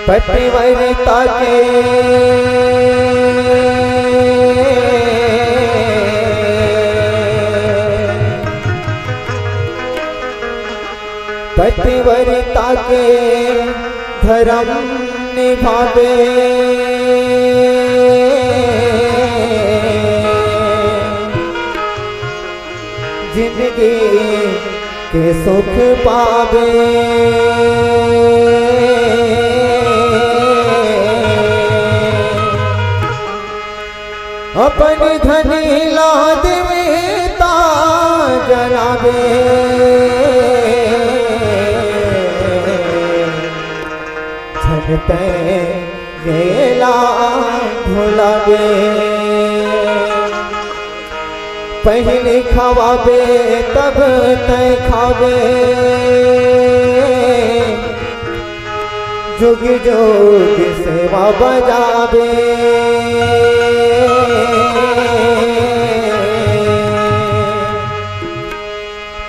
पतिव्रता के पतिव्रता के धर्म निभावे जिंदगी के सुख पावे अपनी धनी लाद देवता जलावे झनते गेला भुलावे पहले खवावे तब तय खावे जुग जुग सेवा बजावे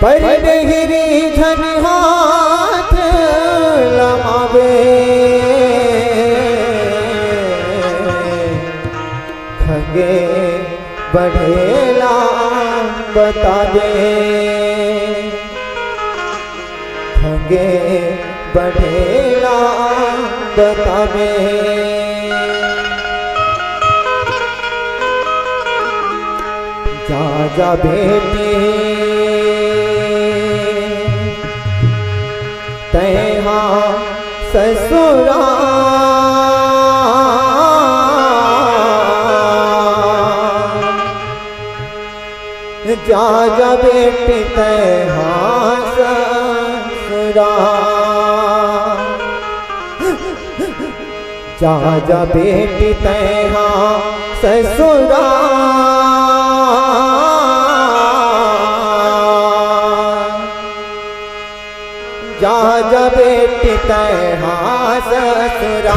पर हिरी धन हाथ लमावे खगे बढ़ेला बता दे खगे बढ़ेला बता दे जा जा बेटी तैहा ससुरा जा जा बेटी तैहा ससुरा जा जा बेटी तैहा ससुरा जा जा बेटी तैहा ससुरा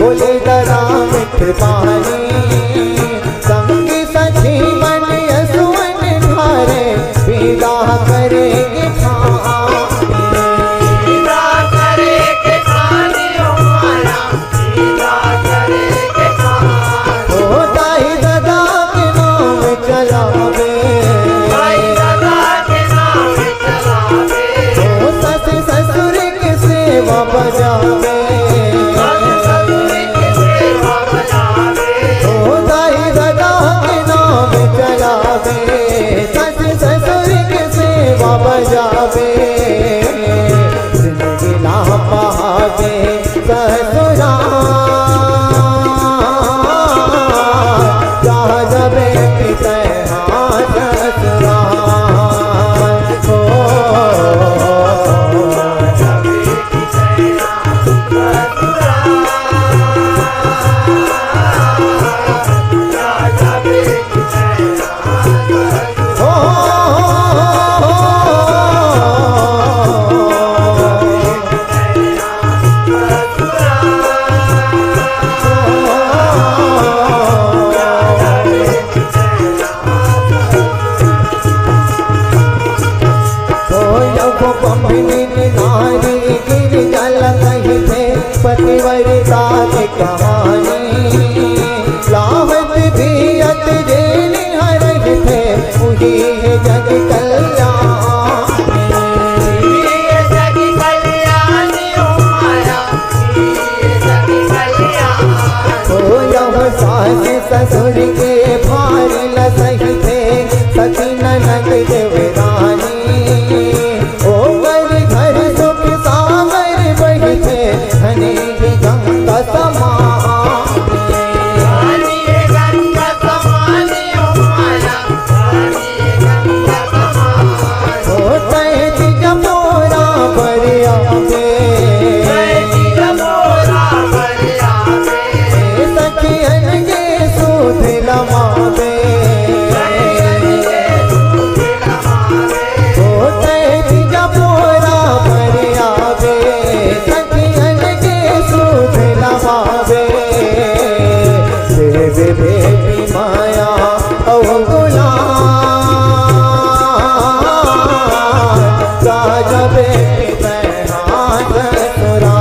बोले दरा मिठ पानी संगी सखी मन यसुवन धारे विदा करेंगे बजावे ओ दाई दादा के नाम चलावे सस ससुर के सेवा बजावे जिंदगी ना पावे ससुरा जहाँ जबे पिते हाथ ससुरा नारी गिर जल कही थे पतिव्रता की कहानी लावत भी अत जेल हर थे उही है जग सास ससुर के भार ल सही थे सखी ननद देवरानी धनी गंगा सखियन के सूध लमावे बेबी माया ओ गुलाम राजा बेबी हाथ ससुरा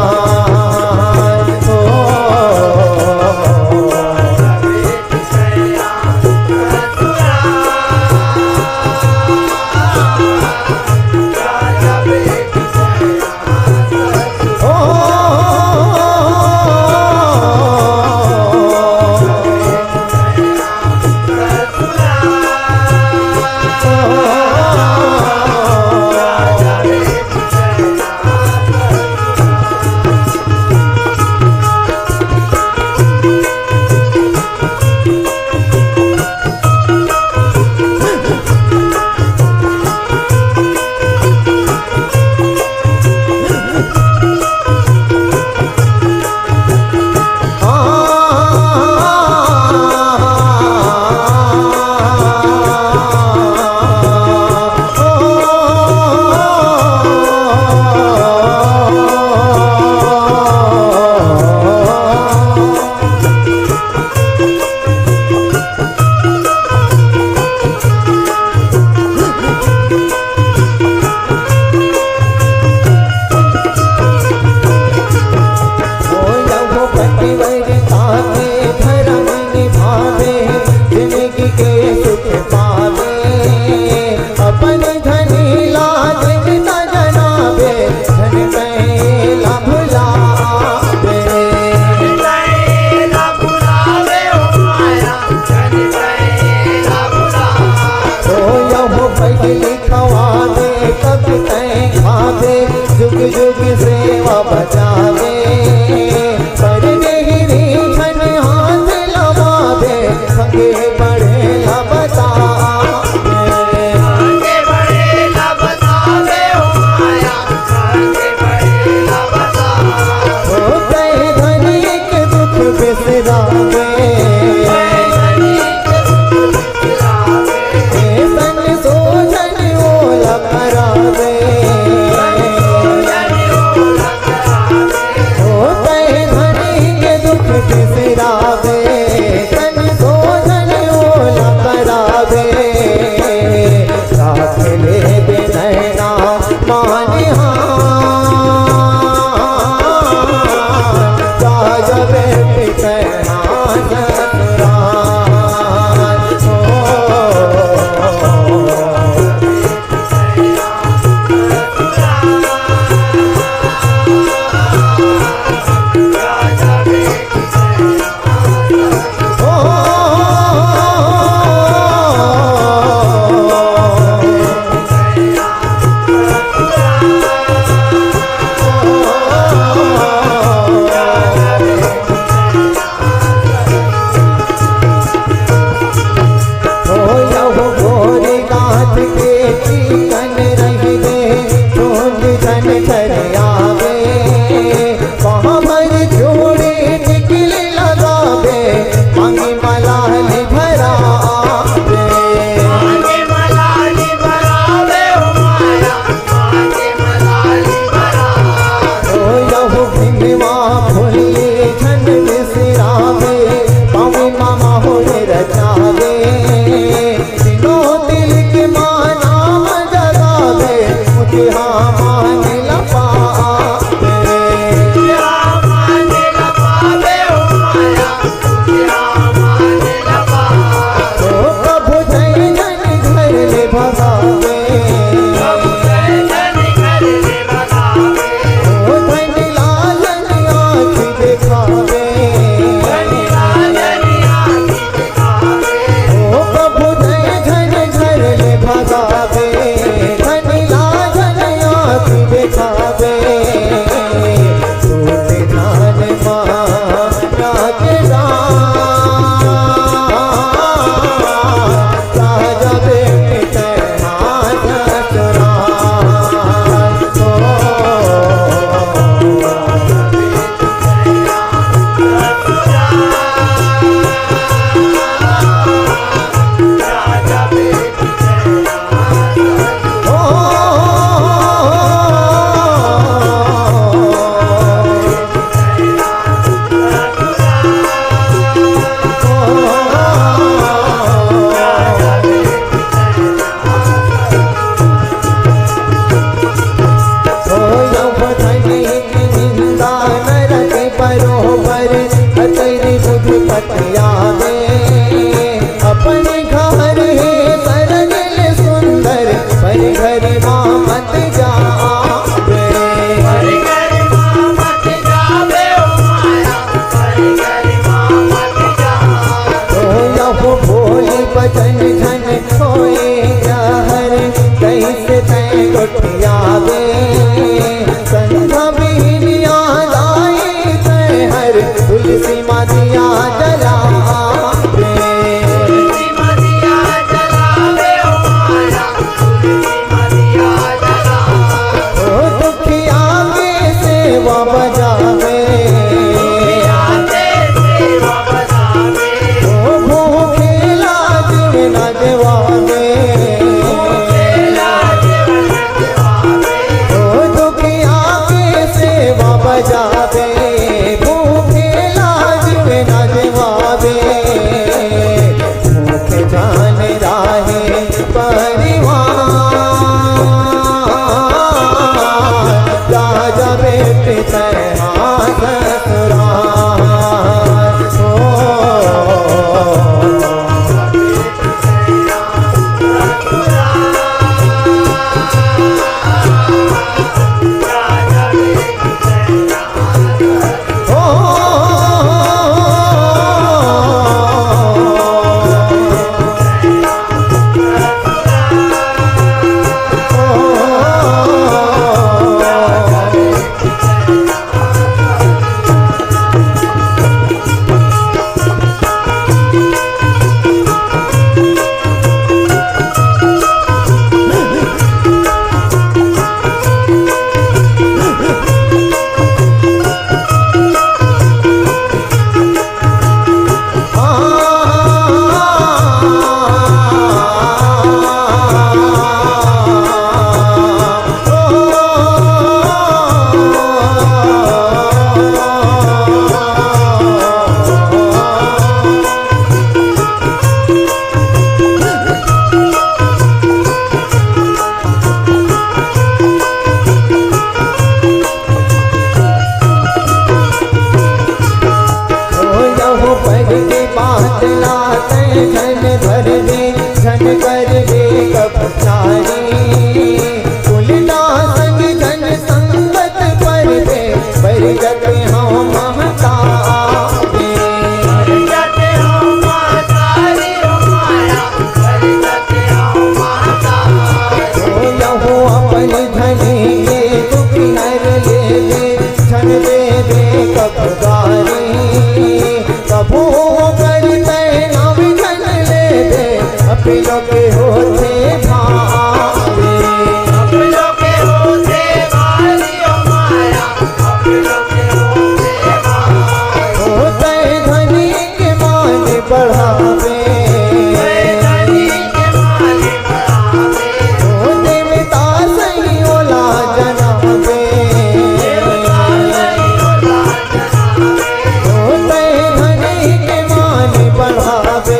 जुग जुग सेवा बचावे पर देहरी छन हाथ लवावे संगे बढ़े ला बतावे ओ कहे धनी के दुख बिसरावे सन सोचन ओला करावे दुख बिसरावे तन को धन ओला करावे राख ले बिनैना माने राजवे पितना बजावे भूखे लाज में नजवा बढ़ावे ओ देवता सही ओला जनावे ओ तय धनी के मान बढ़ावे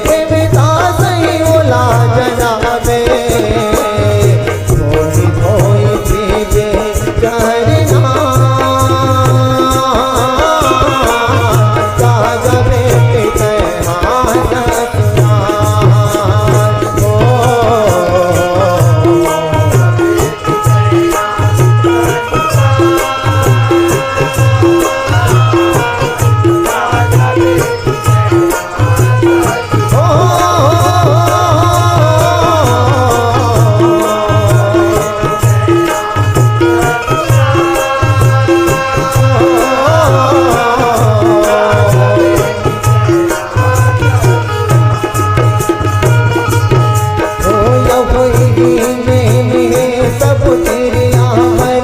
देवता सही ओला जनावे धोई धोई भीजे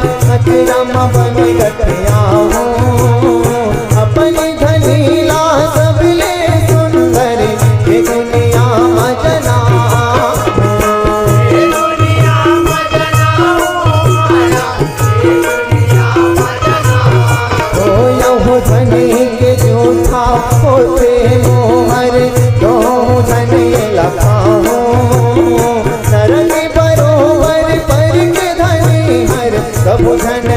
चरना बन गया हूँ अपनी धनीला सबले सुंदर ये दुनिया मजना ओ यहो धनी के जूठा होते मोहर दो धन ये लखा हूँ नरक बरोबर पर के धनी हर कबू धन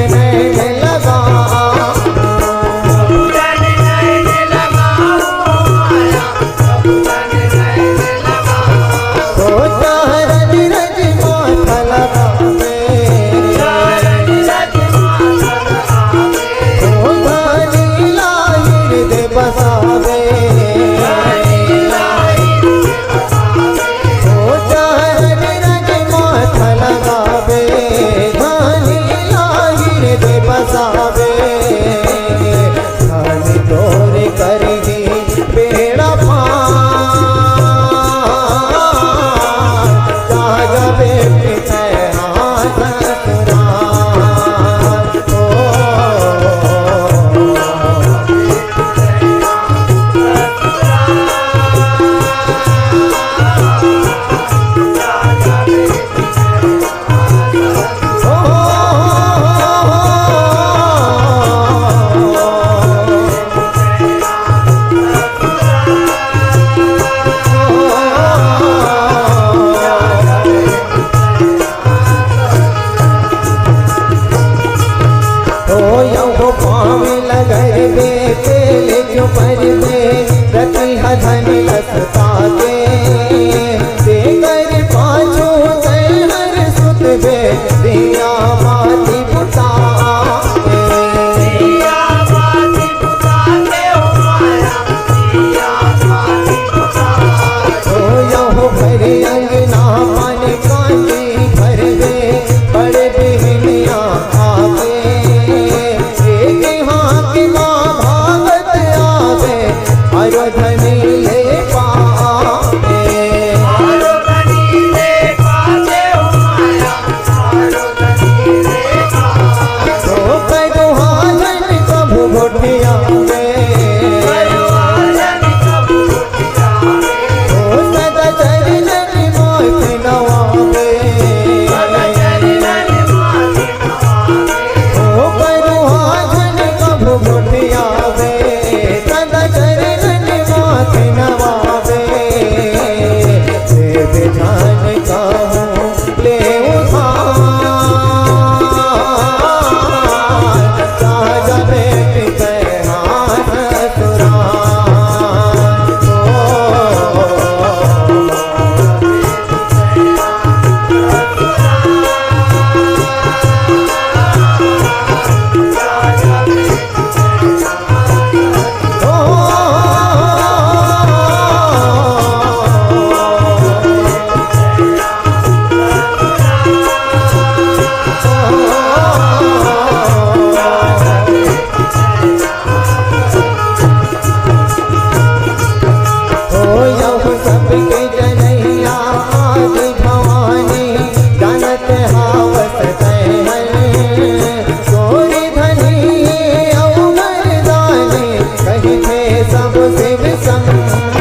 धन लसता के देकर पाछो हर सुत बे दिया माती पुता यहो भरे अंगना पान कांजी भर दे बड़े बहनिया आगे एक हाथ माँ भागत आवे अरो धनी सब शिव संग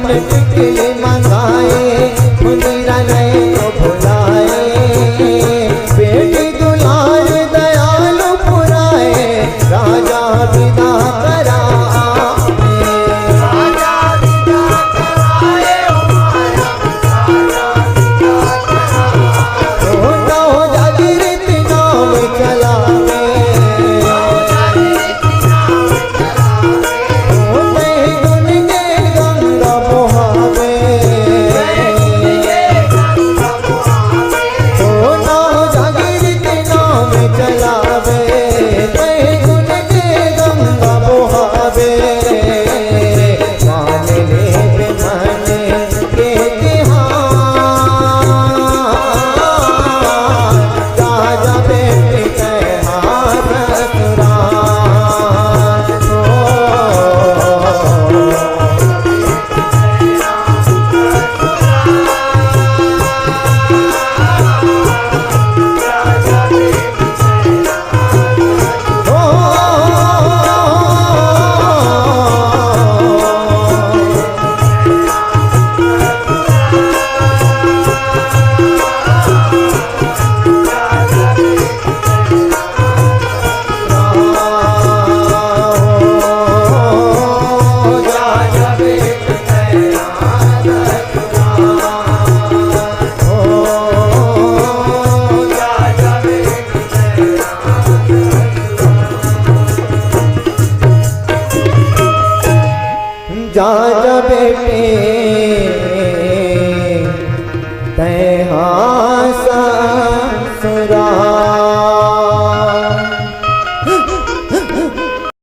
पन टिकली मंगाए, मीरा नए को भुलाए, बेटी दुलार दयालु पुराए, राजा विदा करा जा जा बेटे तैं हासा